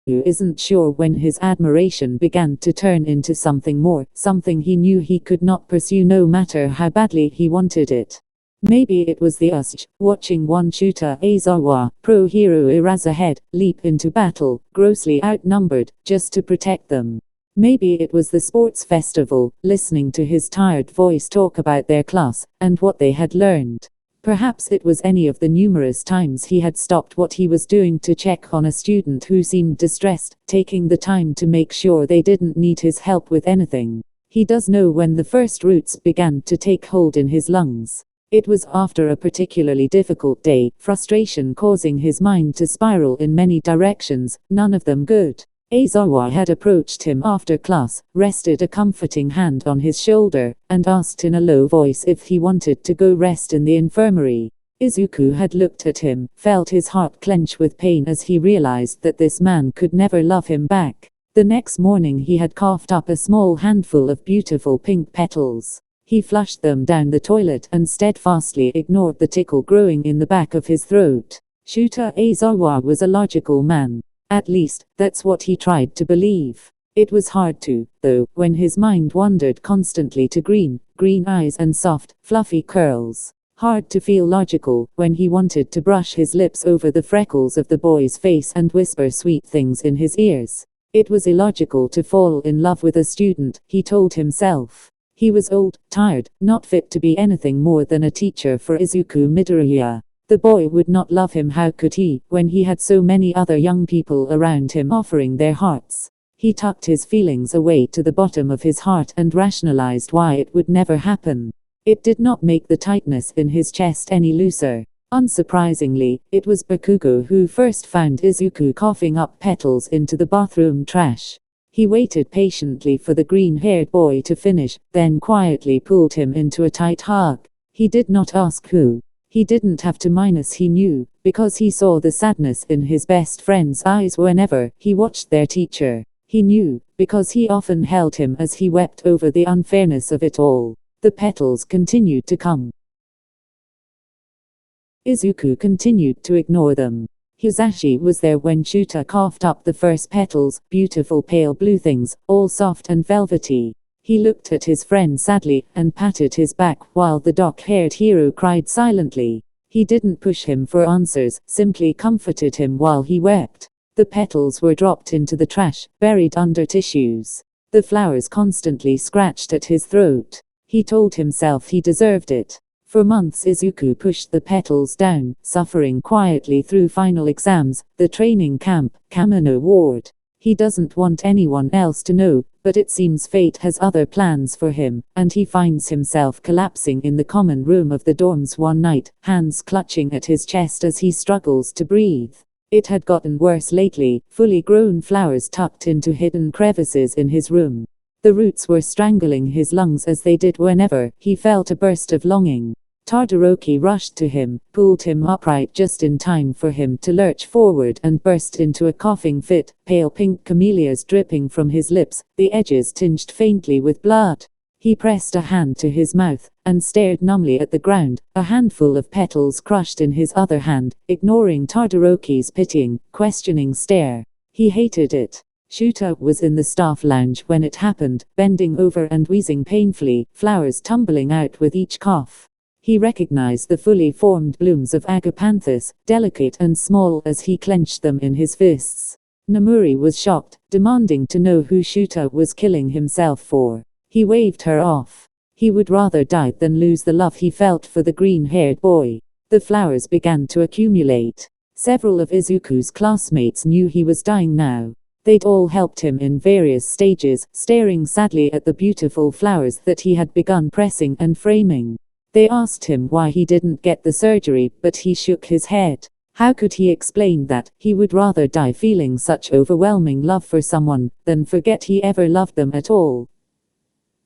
isn't sure when his admiration began to turn into something more, something he knew he could not pursue no matter how badly he wanted it. Maybe it was the urge, watching one shooter Aizawa, pro hero Eraserhead, leap into battle, grossly outnumbered, just to protect them. Maybe it was the sports festival, listening to his tired voice talk about their class, and what they had learned. Perhaps it was any of the numerous times he had stopped what he was doing to check on a student who seemed distressed, taking the time to make sure they didn't need his help with anything. He does know when the first roots began to take hold in his lungs. It was after a particularly difficult day, frustration causing his mind to spiral in many directions, none of them good. Aizawa had approached him after class, rested a comforting hand on his shoulder, and asked in a low voice if he wanted to go rest in the infirmary. Izuku had looked at him, felt his heart clench with pain as he realized that this man could never love him back. The next morning he had coughed up a small handful of beautiful pink petals. He flushed them down the toilet and steadfastly ignored the tickle growing in the back of his throat. Shooter Aizawa was a logical man. At least, that's what he tried to believe. It was hard to, though, when his mind wandered constantly to green eyes and soft, fluffy curls. Hard to feel logical, when he wanted to brush his lips over the freckles of the boy's face and whisper sweet things in his ears. It was illogical to fall in love with a student, he told himself. He was old, tired, not fit to be anything more than a teacher for Izuku Midoriya. The boy would not love him, how could he, when he had so many other young people around him offering their hearts? He tucked his feelings away to the bottom of his heart and rationalized why it would never happen. It did not make the tightness in his chest any looser. Unsurprisingly, it was Bakugo who first found Izuku coughing up petals into the bathroom trash. He waited patiently for the green-haired boy to finish, then quietly pulled him into a tight hug. He did not ask who. He didn't have to, he knew, because he saw the sadness in his best friend's eyes whenever he watched their teacher. He knew, because he often held him as he wept over the unfairness of it all. The petals continued to come. Izuku continued to ignore them. Hisashi was there when Shota coughed up the first petals, beautiful pale blue things, all soft and velvety. He looked at his friend sadly, and patted his back while the dark-haired hero cried silently. He didn't push him for answers, simply comforted him while he wept. The petals were dropped into the trash, buried under tissues. The flowers constantly scratched at his throat. He told himself he deserved it. For months Izuku pushed the petals down, suffering quietly through final exams, the training camp, Kamino ward. He doesn't want anyone else to know, but it seems fate has other plans for him, and he finds himself collapsing in the common room of the dorms one night, hands clutching at his chest as he struggles to breathe. It had gotten worse lately, fully grown flowers tucked into hidden crevices in his room. The roots were strangling his lungs as they did whenever he felt a burst of longing. Todoroki rushed to him, pulled him upright just in time for him to lurch forward and burst into a coughing fit, pale pink camellias dripping from his lips, the edges tinged faintly with blood. He pressed a hand to his mouth, and stared numbly at the ground, a handful of petals crushed in his other hand, ignoring Todoroki's pitying, questioning stare. He hated it. Shota was in the staff lounge when it happened, bending over and wheezing painfully, flowers tumbling out with each cough. He recognized the fully formed blooms of agapanthus, delicate and small as he clenched them in his fists. Namuri was shocked, demanding to know who Shota was killing himself for. He waved her off. He would rather die than lose the love he felt for the green-haired boy. The flowers began to accumulate. Several of Izuku's classmates knew he was dying now. They'd all helped him in various stages, staring sadly at the beautiful flowers that he had begun pressing and framing. They asked him why he didn't get the surgery, but he shook his head. How could he explain that? He would rather die feeling such overwhelming love for someone, than forget he ever loved them at all.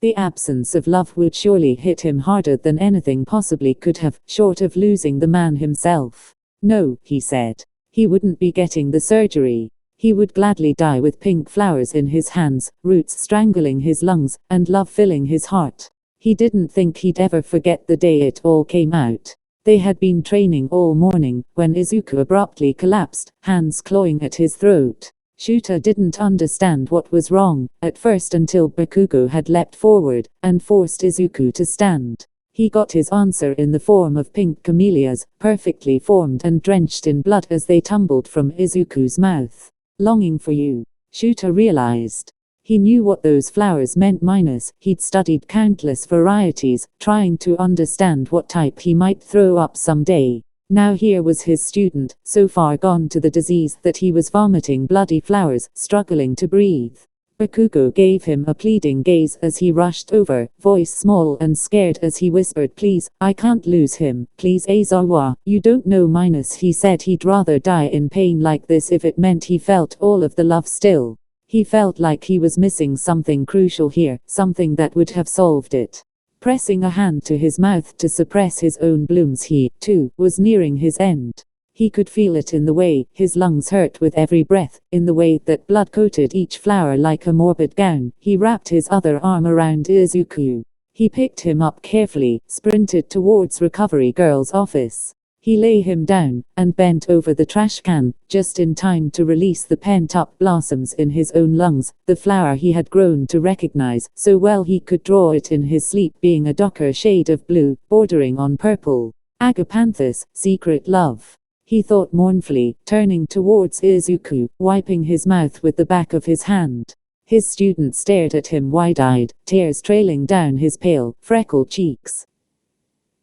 The absence of love would surely hit him harder than anything possibly could have, short of losing the man himself. No, he said. He wouldn't be getting the surgery. He would gladly die with pink flowers in his hands, roots strangling his lungs, and love filling his heart. He didn't think he'd ever forget the day it all came out. They had been training all morning, when Izuku abruptly collapsed, hands clawing at his throat. Shota didn't understand what was wrong at first until Bakugo had leapt forward and forced Izuku to stand. He got his answer in the form of pink camellias, perfectly formed and drenched in blood as they tumbled from Izuku's mouth. Longing for you, Shota realized. He knew what those flowers meant minus, he'd studied countless varieties, trying to understand what type he might throw up someday. Now here was his student, so far gone to the disease that he was vomiting bloody flowers, struggling to breathe. Bakugo gave him a pleading gaze as he rushed over, voice small and scared as he whispered, "Please, I can't lose him, please Aizawa, you don't know minus." He said he'd rather die in pain like this if it meant he felt all of the love still. He felt like he was missing something crucial here, something that would have solved it. Pressing a hand to his mouth to suppress his own blooms, he, too, was nearing his end. He could feel it in the way his lungs hurt with every breath, in the way that blood coated each flower like a morbid gown. He wrapped his other arm around Izuku. He picked him up carefully, sprinted towards Recovery Girl's office. He lay him down, and bent over the trash can, just in time to release the pent-up blossoms in his own lungs, the flower he had grown to recognize so well he could draw it in his sleep, being a darker shade of blue, bordering on purple. Agapanthus, secret love. He thought mournfully, turning towards Izuku, wiping his mouth with the back of his hand. His student stared at him wide-eyed, tears trailing down his pale, freckled cheeks.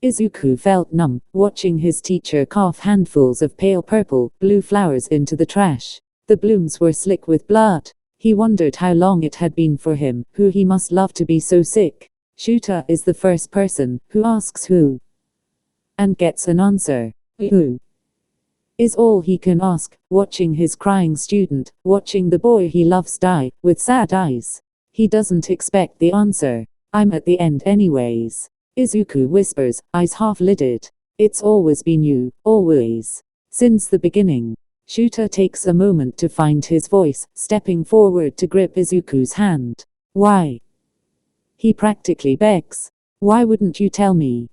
Izuku felt numb, watching his teacher cough handfuls of pale purple, blue flowers into the trash. The blooms were slick with blood. He wondered how long it had been for him, who he must love to be so sick. Shota is the first person who asks who, and gets an answer. Who is all he can ask, watching his crying student, watching the boy he loves die, with sad eyes. He doesn't expect the answer. "I'm at the end anyways," Izuku whispers, eyes half-lidded. "It's always been you, always. Since the beginning." Shota takes a moment to find his voice, stepping forward to grip Izuku's hand. "Why?" he practically begs. "Why wouldn't you tell me?"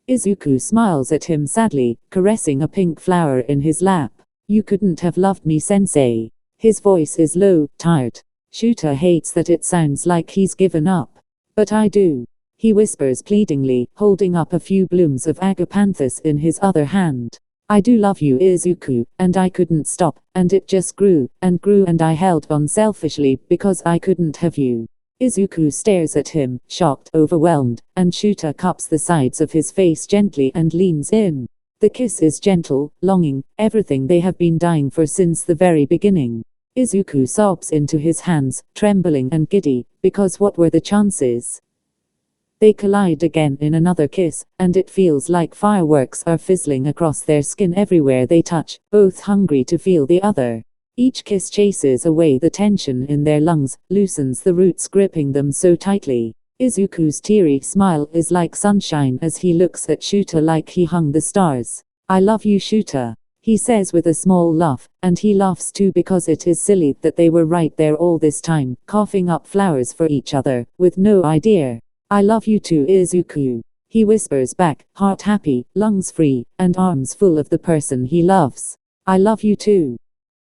Izuku smiles at him sadly, caressing a pink flower in his lap. "You couldn't have loved me, sensei." His voice is low, tired. Shota hates that it sounds like he's given up. "But I do," he whispers pleadingly, holding up a few blooms of agapanthus in his other hand. "I do love you, Izuku, and I couldn't stop, and it just grew, and I held on selfishly, because I couldn't have you." Izuku stares at him, shocked, overwhelmed, and Shota cups the sides of his face gently and leans in. The kiss is gentle, longing, everything they have been dying for since the very beginning. Izuku sobs into his hands, trembling and giddy, because what were the chances? They collide again in another kiss, and it feels like fireworks are fizzling across their skin everywhere they touch, both hungry to feel the other. Each kiss chases away the tension in their lungs, loosens the roots gripping them so tightly. Izuku's teary smile is like sunshine as he looks at Shota like he hung the stars. "I love you, Shota," he says with a small laugh, and he laughs too because it is silly that they were right there all this time, coughing up flowers for each other, with no idea. "I love you too, Izuku," he whispers back, heart happy, lungs free, and arms full of the person he loves. "I love you too."